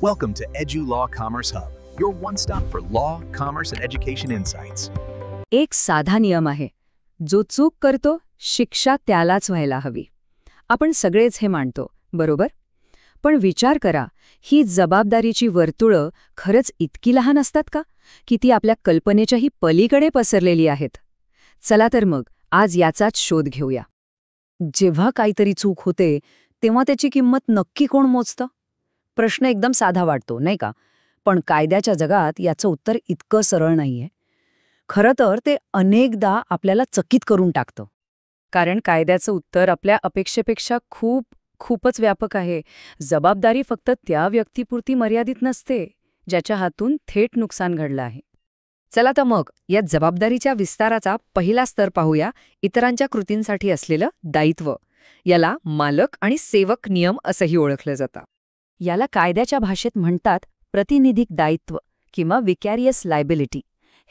Welcome to EduLaw Commerce Hub, your one-stop for law, commerce, and education insights. एक साधा नियम आहे, जो चूक करतो शिक्षा त्यालाच व्हायला हवी. आपण सगळेच हे मानतो, बरोबर? पण विचार करा, ही जबाबदारीची वर्तुळं खरंच इतकी लहान असतात का, की ती आपल्या कल्पनेच्याही पलीकडे पसरलेली आहेत? चला तर मग आज याचाच शोध घेऊया. जेव्हा काहीतरी चूक होते तेव्हा त्याची किंमत नक्की कोण मोजतं? प्रश्न एकदम साधा वाटतो, नाही का? पण कायद्याच्या जगात याचं उत्तर इतकं सरळ नाहीये. खरं तर ते अनेकदा आपल्याला चकित करून टाकतं. कारण कायद्याचं उत्तर आपल्या अपेक्षेपेक्षा खूपच व्यापक आहे. जबाबदारी फक्त त्या व्यक्तीपुरती मर्यादित नसते, ज्याच्या हातून थेट नुकसान घडलं आहे. चला तर मग या जबाबदारीच्या विस्ताराचा पहिला स्तर पाहूया, इतरांच्या कृतींसाठी असलेलं दायित्व. याला मालक आणि सेवक नियम असंही ओळखलं जातं. याला कायद्याच्या भाषेत म्हणतात प्रतिनिधिक दायित्व किंवा विकॅरियस लायबिलिटी.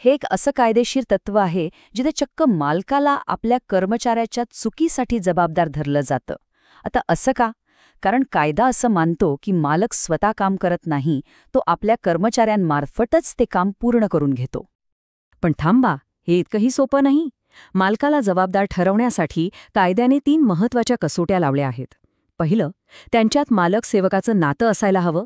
हे एक असं कायदेशीर तत्व आहे जिथे चक्क मालकाला आपल्या कर्मचाऱ्याच्या चुकीसाठी जबाबदार धरलं जातं. आता असं का? कारण कायदा असं मानतो की मालक स्वतः काम करत नाही, तो आपल्या कर्मचाऱ्यांमार्फतच ते काम पूर्ण करून घेतो. पण थांबा, हे इतकंही सोपं नाही. मालकाला जबाबदार ठरवण्यासाठी कायद्याने 3 महत्त्वाच्या कसोट्या लावल्या आहेत. पहिलं, त्यांच्यात मालक सेवकाचं नातं असायला हवं.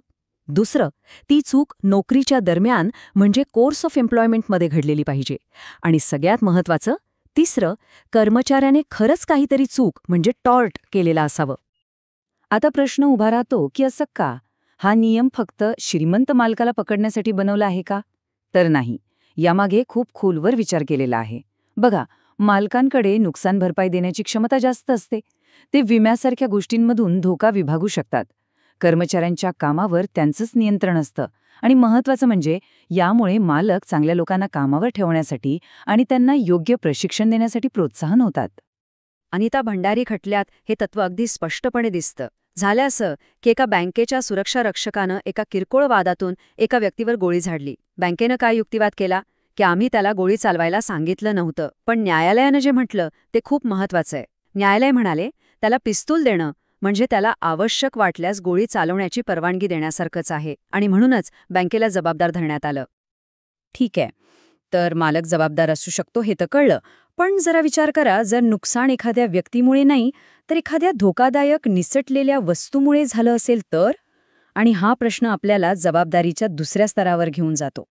दुसरं, ती चूक नोकरीच्या दरम्यान म्हणजे कोर्स ऑफ एम्प्लॉयमेंटमध्ये घडलेली पाहिजे. आणि सगळ्यात महत्त्वाचं, तिसरं, कर्मचाऱ्याने खरंच काहीतरी चूक म्हणजे टॉर्ट केलेला असावं. आता प्रश्न उभा राहतो की असं का? हा नियम फक्त श्रीमंत मालकाला पकडण्यासाठी बनवला आहे का? तर नाही. यामागे खूप खोलवर विचार केलेला आहे. बघा, मालकांकडे नुकसान भरपाई देण्याची क्षमता जास्त असते. ते विम्यासारख्या गोष्टींमधून धोका विभागू शकतात. कर्मचाऱ्यांच्या कामावर त्यांचंच नियंत्रण असतं. आणि महत्त्वाचं म्हणजे यामुळे मालक चांगल्या लोकांना कामावर ठेवण्यासाठी आणि त्यांना योग्य प्रशिक्षण देण्यासाठी प्रोत्साहन होतात. अनिता भंडारी खटल्यात हे तत्व अगदी स्पष्टपणे दिसतं. झालं असं की एका बँकेच्या सुरक्षा रक्षकानं एका किरकोळ वादातून एका व्यक्तीवर गोळी झाडली. बँकेनं काय युक्तिवाद केला की आम्ही त्याला गोळी चालवायला सांगितलं नव्हतं. पण न्यायालयानं जे म्हटलं ते खूप महत्त्वाचं आहे. न्यायालय म्हणाले त्याला पिस्तूल देणं म्हणजे त्याला आवश्यक वाटल्यास गोळी चालवण्याची परवानगी देण्यासारखंच आहे आणि म्हणूनच बँकेला जबाबदार धरण्यात आलं. ठीक आहे, तर मालक जबाबदार असू शकतो हे तर कळलं. पण जरा विचार करा, जर नुकसान एखाद्या व्यक्तीमुळे नाही तर एखाद्या धोकादायक निसटलेल्या वस्तूमुळे झालं असेल तर? आणि हा प्रश्न आपल्याला जबाबदारीच्या दुसऱ्या स्तरावर घेऊन जातो.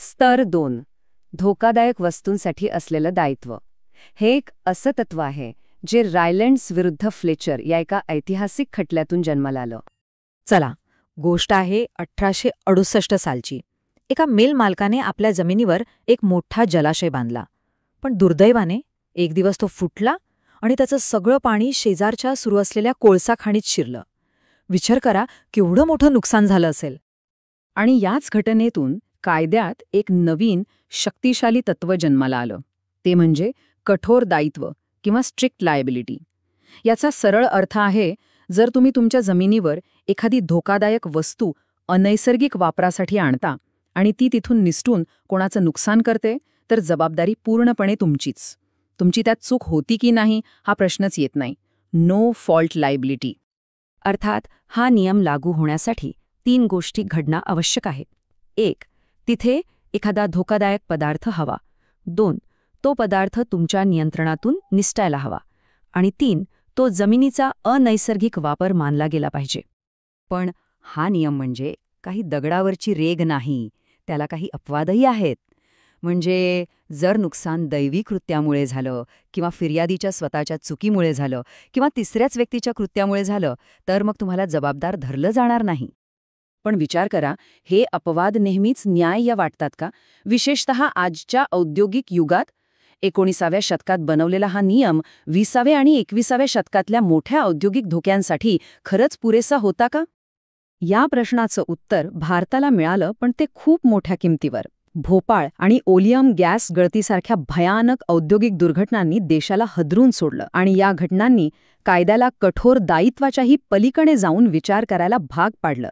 स्तर 2, धोकादायक वस्तूंसाठी असलेलं दायित्व. हे एक असं तत्व आहे जे रायलंड्स विरुद्ध फ्लेचर या एका ऐतिहासिक खटल्यातून जन्माला आलं. चला, गोष्ट आहे 1868 सालची. एका मिल मालकाने आपल्या जमिनीवर एक मोठा जलाशय बांधला. पण दुर्दैवाने एक दिवस तो फुटला आणि त्याचं सगळं पाणी शेजारच्या सुरू असलेल्या कोळसा खाणीत शिरलं. विचार करा, केवढं मोठं नुकसान झालं असेल. आणि याच घटनेतून कायद्यात एक नवीन शक्तिशाली तत्व जन्माला आलं. ते म्हणजे कठोर दायित्व किंवा स्ट्रिक्ट लायबिलिटी. याचा सरळ अर्थ आहे, जर तुम्ही तुमच्या जमिनीवर एखादी धोकादायक वस्तू अनैसर्गिक वापरासाठी आणता आणि ती तिथून निसटून कोणाचं नुकसान करते, तर जबाबदारी पूर्णपणे तुमचीच. तुमची त्यात चूक होती की नाही हा प्रश्नच येत नाही. No fault liability. अर्थात हा नियम लागू होण्यासाठी 3 गोष्टी घडणं आवश्यक आहे. 1, तिथे एखादा धोकादायक पदार्थ हवा. 2, तो पदार्थ तुमच्या नियंत्रणातून निसटायला हवा. आणि 3, तो जमिनीचा अनैसर्गिक वापर मानला गेला पाहिजे. पण हा नियम म्हणजे काही दगडावरची रेघ नाही, त्याला काही अपवादही आहेत. म्हणजे जर नुकसान दैवी कृत्यामुळे झालं किंवा फिर्यादीच्या स्वतःच्या चुकीमुळे झालं किंवा तिसऱ्याच व्यक्तीच्या कृत्यामुळे झालं, तर मग तुम्हाला जबाबदार धरलं जाणार नाही. पण विचार करा, हे अपवाद नेहमीच न्याय्य वाटतात का? विशेषतः आजच्या औद्योगिक युगात 19व्या शतकात बनवलेला हा नियम 20व्या आणि 21व्या शतकातल्या मोठ्या औद्योगिक धोक्यांसाठी खरंच पुरेसा होता का? या प्रश्नाचं उत्तर भारताला मिळालं, पण ते खूप मोठ्या किमतीवर. भोपाळ आणि ओलियम गॅस गळतीसारख्या भयानक औद्योगिक दुर्घटनांनी देशाला हादरून सोडलं आणि या घटनांनी कायद्याला कठोर दायित्वाच्याही पलीकडे जाऊन विचार करायला भाग पाडलं.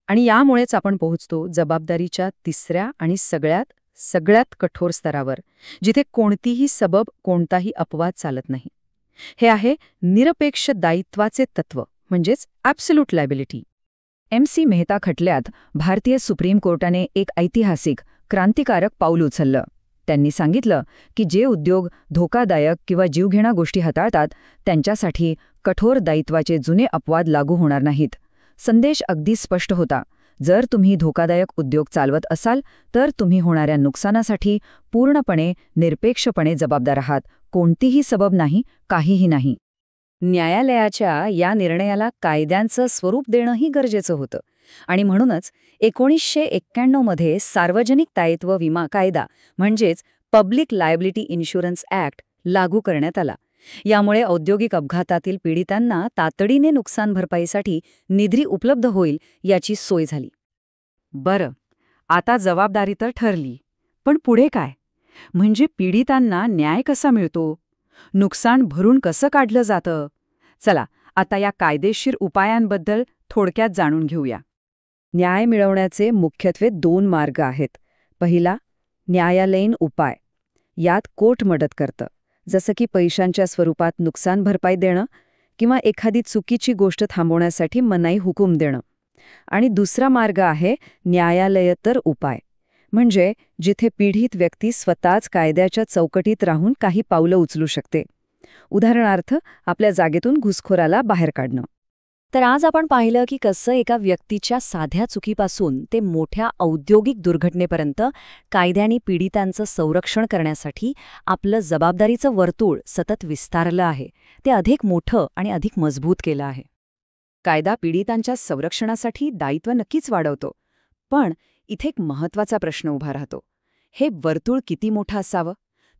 आणि यामुळेच आपण पोहोचतो जबाबदारीच्या तिसऱ्या आणि सगळ्यात कठोर स्तरावर, जिथे कोणतीही सबब, कोणताही अपवाद चालत नाही. हे आहे निरपेक्ष दायित्वाचे तत्व, म्हणजेच ॲब्सोल्यूट लायबिलिटी. MC मेहता खटल्यात भारतीय सुप्रीम कोर्टाने एक ऐतिहासिक, क्रांतिकारक पाऊल उचललं. त्यांनी सांगितलं की जे उद्योग धोकादायक किंवा जीवघेण्या गोष्टी हाताळतात त्यांच्यासाठी कठोर दायित्वाचे जुने अपवाद लागू होणार नाहीत. संदेश अगदी स्पष्ट होता. जर तुम्ही धोकादायक उद्योग चालवत असाल तर तुम्ही होणाऱ्या नुकसानासाठी पूर्णपणे, निरपेक्षपणे जबाबदार आहात. कोणतीही सबब नाही, काहीही नाही. न्यायालयाच्या या निर्णयाला कायद्यांचं स्वरूप देणंही गरजेचं होतं आणि म्हणूनच 1991 मध्ये सार्वजनिक दायित्व विमा कायदा म्हणजेच पब्लिक लायबिलिटी इन्शुरन्स ॲक्ट लागू करण्यात आला. यामुळे औद्योगिक अपघातातील पीडितांना तातडीने नुकसान भरपाईसाठी निधी उपलब्ध होईल याची सोय झाली. बरं, आता जबाबदारी तर ठरली, पण पुढे काय? म्हणजे पीडितांना न्याय कसा मिळतो? नुकसान भरून कसं काढलं जातं? चला आता या कायदेशीर उपायांबद्दल थोडक्यात जाणून घेऊया. न्याय मिळवण्याचे मुख्यत्वे 2 मार्ग आहेत. पहिला, न्यायालयीन उपाय. यात कोर्ट मदत करतं, जसं की पैशांच्या स्वरूपात नुकसान भरपाई देणं किंवा एखादी चुकीची गोष्ट थांबवण्यासाठी मनाई हुकूम देणं. आणि दुसरा मार्ग आहे न्यायालयेतर उपाय, म्हणजे जिथे पीडित व्यक्ती स्वतःच कायद्याच्या चौकटीत राहून काही पावलं उचलू शकते. उदाहरणार्थ, आपल्या जागेतून घुसखोराला बाहेर काढणं. तर आज आपण पाहिलं की कसं एका व्यक्तीच्या साध्या चुकीपासून ते मोठ्या औद्योगिक दुर्घटनेपर्यंत कायद्याने पीडितांचं संरक्षण करण्यासाठी आपलं जबाबदारीचं वर्तुळ सतत विस्तारलं आहे. ते अधिक मोठं आणि अधिक मजबूत केलं आहे. कायदा पीडितांच्या संरक्षणासाठी दायित्व नक्कीच वाढवतो, पण इथे एक महत्त्वाचा प्रश्न उभा राहतो. हे वर्तुळ किती मोठं असावं?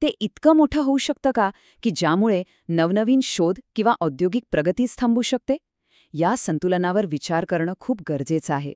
ते इतकं मोठं होऊ शकतं का की ज्यामुळे नवनवीन शोध किंवा औद्योगिक प्रगतीच थांबू शकते? या संतुलनावर विचार करणं खूप गरजेचं आहे.